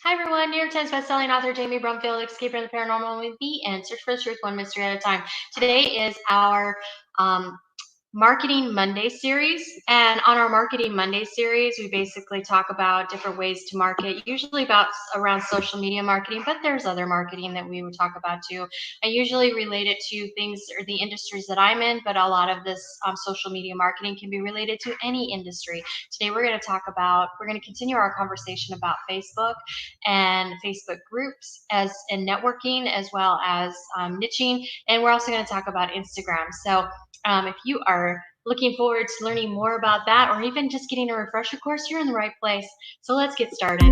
Hi everyone, New York Times bestselling author Jamie Brumfield, Escape from the Paranormal with me, and Search for the Truth, one mystery at a time. Today is our um, Marketing Monday series. And on our Marketing Monday series, we basically talk about different ways to market, usually about around social media marketing, but there's other marketing that we would talk about too. I usually relate it to things or the industries that I'm in, but a lot of this social media marketing can be related to any industry. Today, we're going to continue our conversation about Facebook and Facebook groups and networking, as well as niching. And we're also going to talk about Instagram. So if you are looking forward to learning more about that, or even just getting a refresher course, you're in the right place. So let's get started.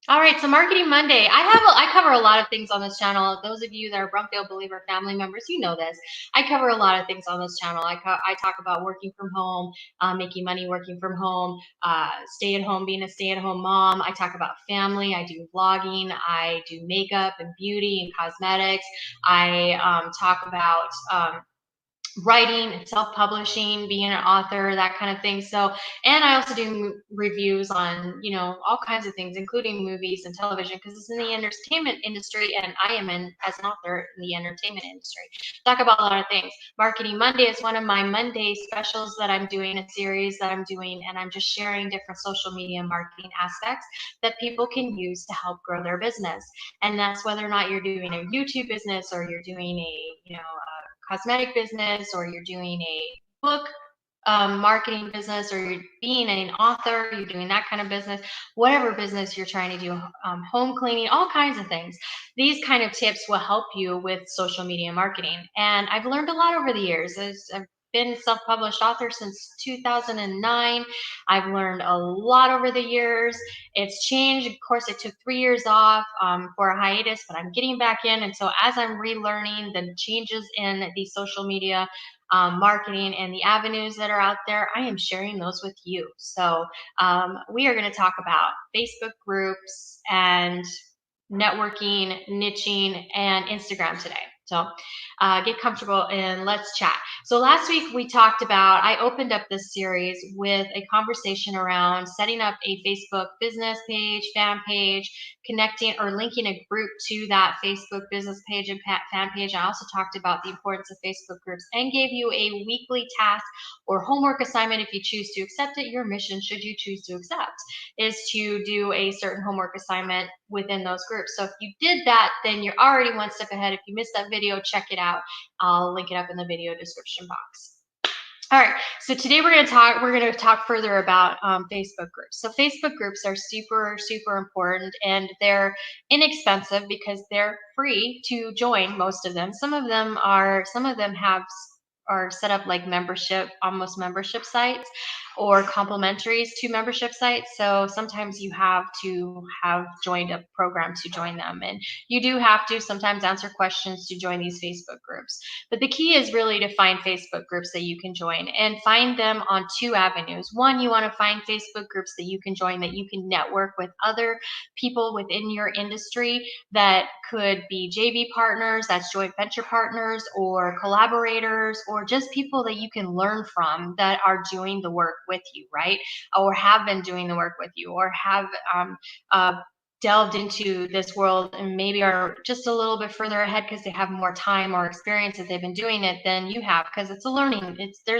All right, so Marketing Monday. I cover a lot of things on this channel. Those of you that are Brumfield Believer family members, you know this. I cover a lot of things on this channel. I talk about working from home, making money working from home, stay at home, being a stay at home mom. I talk about family. I do vlogging. I do makeup and beauty and cosmetics. I talk about writing, self-publishing, being an author, that kind of thing. So, and I also do reviews on, all kinds of things, including movies and television, because it's in the entertainment industry, and I am in as an author in the entertainment industry. Talk about a lot of things. Marketing Monday is one of my Monday specials that I'm doing, a series that I'm doing, and I'm just sharing different social media marketing aspects that people can use to help grow their business. And that's whether or not you're doing a YouTube business, or you're doing a cosmetic business, or you're doing a book marketing business, or you're being an author, you're doing that kind of business, whatever business you're trying to do, home cleaning, all kinds of things. These kind of tips will help you with social media marketing. And I've learned a lot over the years. I've been a self-published author since 2009. I've learned a lot over the years. It's changed. Of course, I took 3 years off for a hiatus, but I'm getting back in. And so as I'm relearning the changes in the social media marketing and the avenues that are out there, I am sharing those with you. So we are going to talk about Facebook groups and networking, niching, and Instagram today. So get comfortable and let's chat. So last week I opened up this series with a conversation around setting up a Facebook business page, fan page, connecting or linking a group to that Facebook business page and fan page. I also talked about the importance of Facebook groups and gave you a weekly task or homework assignment if you choose to accept it. Your mission, should you choose to accept, is to do a certain homework assignment within those groups. So if you did that, then you're already one step ahead. If you missed that video, check it out. I'll link it up in the video description box. All right, so today we're going to talk further about Facebook groups. So Facebook groups are super, super important, and they're inexpensive because they're free to join. Most of them. Some of them are set up like almost membership sites, or complementaries to membership sites. So sometimes you have to have joined a program to join them, and you do have to sometimes answer questions to join these Facebook groups. But the key is really to find Facebook groups that you can join, and find them on two avenues. One, you want to find Facebook groups that you can join, that you can network with other people within your industry that could be JV partners, that's joint venture partners, or collaborators, or just people that you can learn from that are doing the work with you, right? Or have been doing the work with you, or have uh, delved into this world and maybe are just a little bit further ahead because they have more time or experience that they've been doing it than you have, because there's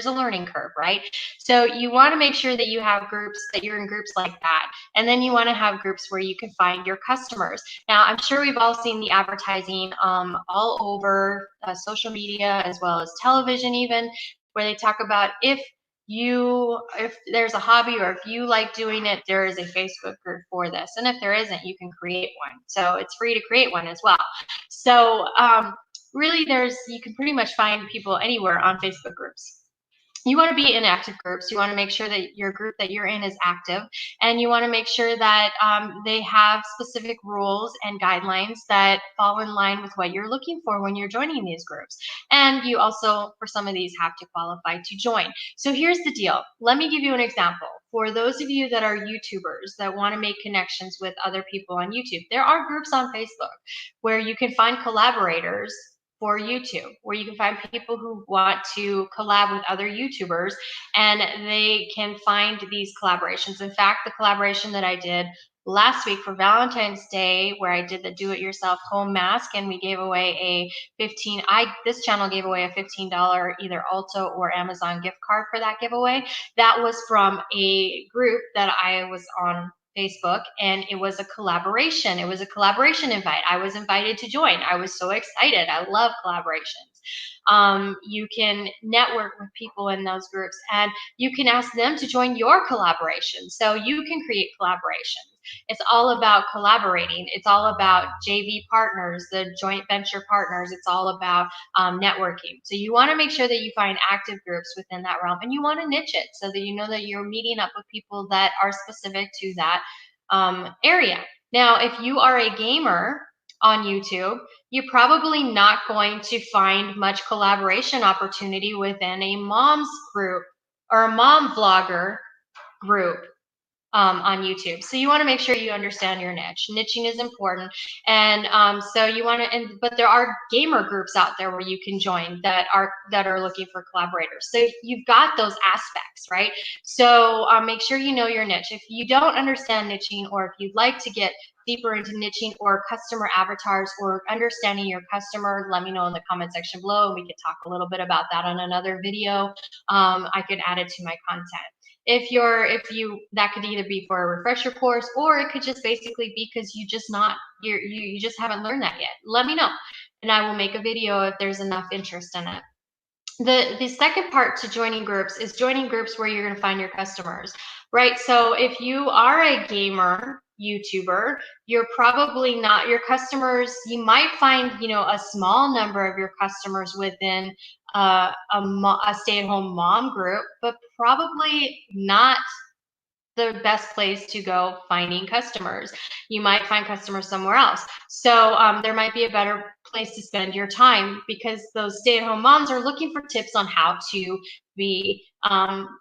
a learning curve, right? So you want to make sure that you have groups, that you're in groups like that. And then you want to have groups where you can find your customers. Now, I'm sure we've all seen the advertising all over social media, as well as television even, where they talk about if there's a hobby, or if you like doing it, there is a Facebook group for this. And if there isn't, you can create one. So it's free to create one as well. So really, you can pretty much find people anywhere on Facebook groups. you want to be in active groups. You want to make sure that your group that you're in is active, and you want to make sure that they have specific rules and guidelines that fall in line with what you're looking for when you're joining these groups. And you also, for some of these, have to qualify to join. So here's the deal. Let me give you an example. For those of you that are YouTubers that want to make connections with other people on YouTube, there are groups on Facebook where you can find collaborators for YouTube, where you can find people who want to collab with other YouTubers, and they can find these collaborations. In fact, the collaboration that I did last week for Valentine's Day, where I did the do-it-yourself home mask, and we gave away a this channel gave away a $15 either Ulta or Amazon gift card for that giveaway. That was from a group that I was on Facebook, and it was a collaboration. It was a collaboration invite. I was invited to join. I was so excited. I love collaborations. You can network with people in those groups, and you can ask them to join your collaboration. So you can create collaborations. It's all about collaborating. It's all about JV partners, the joint venture partners. It's all about networking. So you want to make sure that you find active groups within that realm, and you want to niche it so that you know that you're meeting up with people that are specific to that area. Now, if you are a gamer on YouTube, you're probably not going to find much collaboration opportunity within a mom's group or a mom vlogger group on YouTube. So you want to make sure you understand your niche. Niching is important, and so you want to. But there are gamer groups out there where you can join that are looking for collaborators. So you've got those aspects, right? So make sure you know your niche. If you don't understand niching, or if you'd like to get deeper into niching or customer avatars or understanding your customer, let me know in the comment section below, and we could talk a little bit about that on another video. I could add it to my content. If you that could either be for a refresher course, or it could just basically be because you just haven't learned that yet. Let me know, and I will make a video if there's enough interest in it. The second part to joining groups is joining groups where you're going to find your customers, right? So if you are a gamer YouTuber, you're probably not your customers. You might find, a small number of your customers within a stay-at-home mom group, but probably not the best place to go finding customers. You might find customers somewhere else. So there might be a better place to spend your time, because those stay-at-home moms are looking for tips on how to be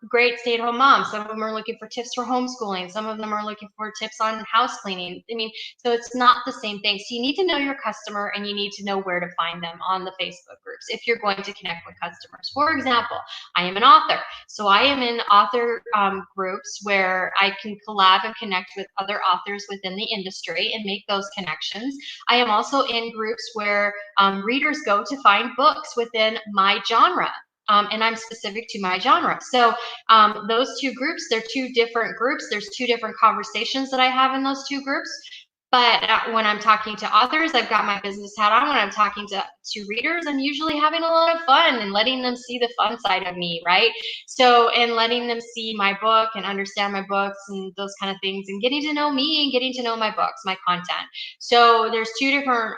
great stay-at-home moms. Some of them are looking for tips for homeschooling. Some of them are looking for tips on house cleaning. So it's not the same thing. So you need to know your customer, and you need to know where to find them on the Facebook groups if you're going to connect with customers. For example, I am an author. So I am in author groups where I can collab and connect with other authors within the industry and make those connections. I am also in groups where readers go to find books within my genre. And I'm specific to my genre. So those two groups, they're two different groups. There's two different conversations that I have in those two groups. But when I'm talking to authors, I've got my business hat on. When I'm talking to readers, I'm usually having a lot of fun and letting them see the fun side of me, right? So, and letting them see my book and understand my books and those kind of things, and getting to know me and getting to know my books, my content. So there's two different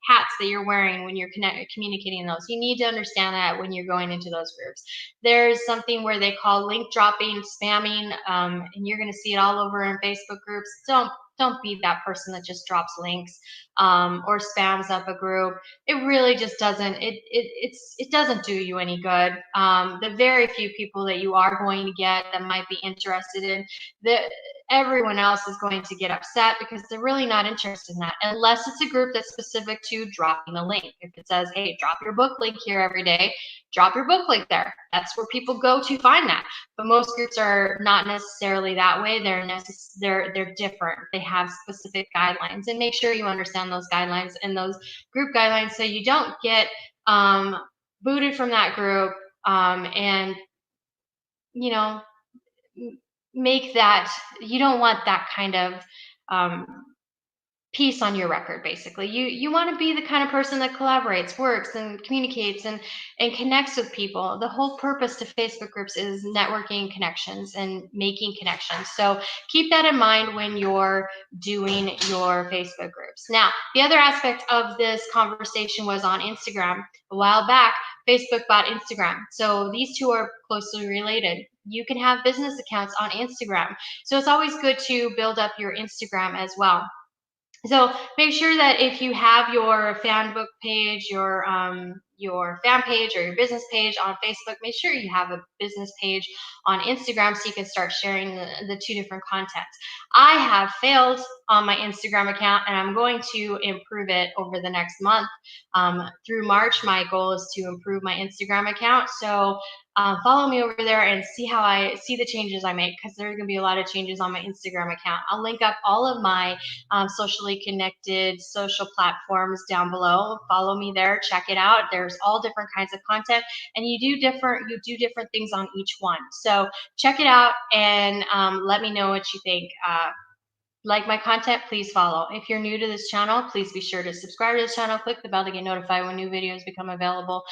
hats that you're wearing when you're communicating those. You need to understand that when you're going into those groups. There's something where they call link dropping, spamming, and you're going to see it all over in Facebook groups. Don't be that person that just drops links or spams up a group. It really just doesn't. It doesn't do you any good. The very few people that you are going to get that might be interested in everyone else is going to get upset because they're really not interested in that, unless it's a group that's specific to dropping a link. If it says, hey, drop your book link here every day, drop your book link there. That's where people go to find that. But most groups are not necessarily that way. They're different. They have specific guidelines, and make sure you understand those guidelines and those group guidelines so you don't get booted from that group and make that, you don't want that kind of piece on your record. Basically, you want to be the kind of person that collaborates, works, and communicates and connects with people. The whole purpose to Facebook groups is networking, connections, and making connections. So keep that in mind when you're doing your Facebook groups. Now, the other aspect of this conversation was on Instagram. A while back, Facebook bought Instagram. So these two are closely related. You can have business accounts on Instagram. So it's always good to build up your Instagram as well. So make sure that if you have your fan book page, your fan page or your business page on Facebook, make sure you have a business page on Instagram so you can start sharing the two different contents. I have failed on my Instagram account and I'm going to improve it over the next month. Through March, my goal is to improve my Instagram account. So follow me over there and see how I see the changes I make, because there's going to be a lot of changes on my Instagram account. I'll link up all of my socially connected social platforms down below. Follow me there, check it out. There's all different kinds of content, and you do different things on each one. So check it out and let me know what you think. Like my content, please follow. If you're new to this channel, please be sure to subscribe to this channel, click the bell to get notified when new videos become available.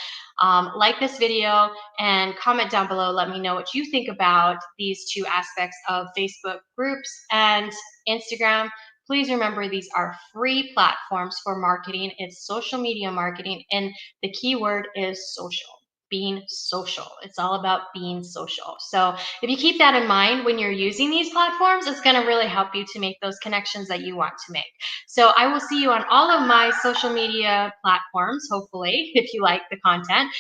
Like this video and comment down below. Let me know what you think about these two aspects of Facebook groups and Instagram. Please remember, these are free platforms for marketing. It's social media marketing, and the key word is social. Being social. It's all about being social. So if you keep that in mind when you're using these platforms, it's going to really help you to make those connections that you want to make. So I will see you on all of my social media platforms, hopefully, if you like the content.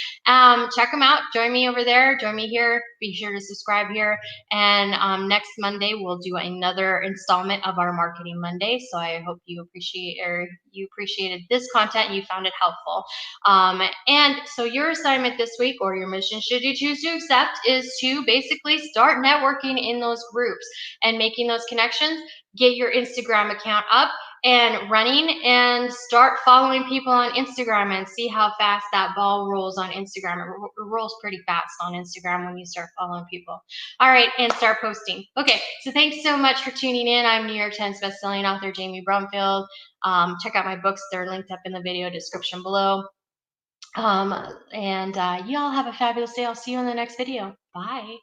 Check them out. Join me over there. Join me here. Be sure to subscribe here. And next Monday, we'll do another installment of our Marketing Monday. So I hope you appreciated this content and you found it helpful. And so your assignment this week, or your mission, should you choose to accept, is to basically start networking in those groups and making those connections. Get your Instagram account up and running and start following people on Instagram and see how fast that ball rolls on Instagram. It rolls pretty fast on Instagram when you start following people. All right, and start posting. Okay, so thanks so much for tuning in. I'm New York Times bestselling author Jamie Brumfield. Check out my books. They're linked up in the video description below. And you all have a fabulous day. I'll see you in the next video. Bye.